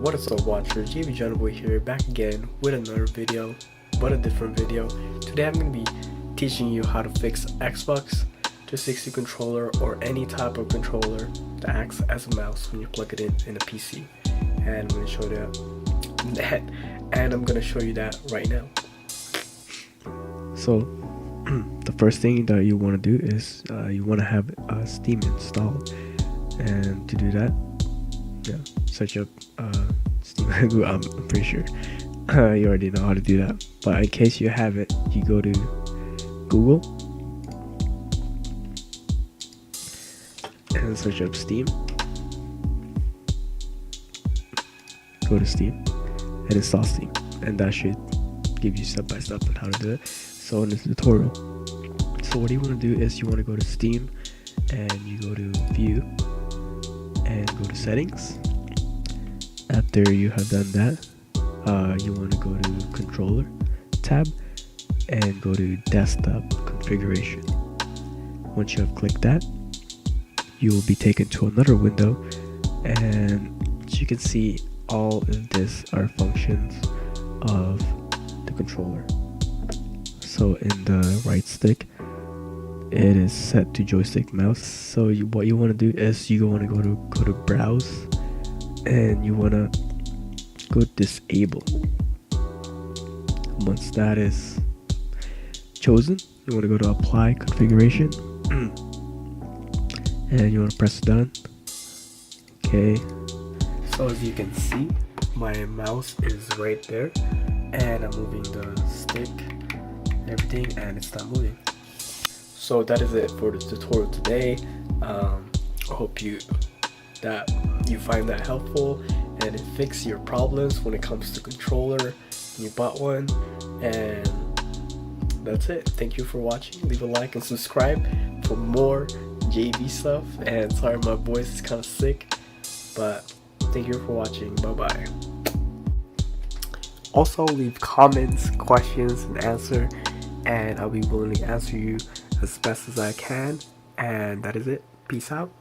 What is up, watchers? JV John Boy here, back again with another video, but a different video. Today I'm going to be teaching you how to fix Xbox 360 controller or any type of controller that acts as a mouse when you plug it in a PC. And I'm going to show you that, and I'm going to show you that right now. So the first thing that you want to do is you want to have Steam installed, and to do that, search up Steam. I'm pretty sure you already know how to do that, but in case you have it, you go to Google and search up Steam. Go to Steam and install Steam, and that should give you step by step on how to do it. So in this tutorial, so what you want to do is you want to go to Steam and you go to View and go to Settings. After you have done that, you want to go to Controller tab and go to Desktop Configuration. Once you have clicked that, you will be taken to another window, and as you can see, all of this are functions of the controller. So in the right stick, it is set to joystick mouse. So what you want to do is you want to go to Browse, and you want to go Disable. Once that is chosen, you want to go to Apply Configuration, and you want to press Done. Okay. So as you can see, my mouse is right there, and I'm moving the stick and everything, and it's not moving. So that is it for the tutorial today. I hope you find that helpful and it fixes your problems when it comes to controller. You bought one, and that's it. Thank you for watching. Leave a like and subscribe for more JV stuff. And sorry, my voice is kind of sick, but thank you for watching. Bye bye. Also, leave comments, questions, and answer, and I'll be willing to answer you as best as I can. And that is it. Peace out.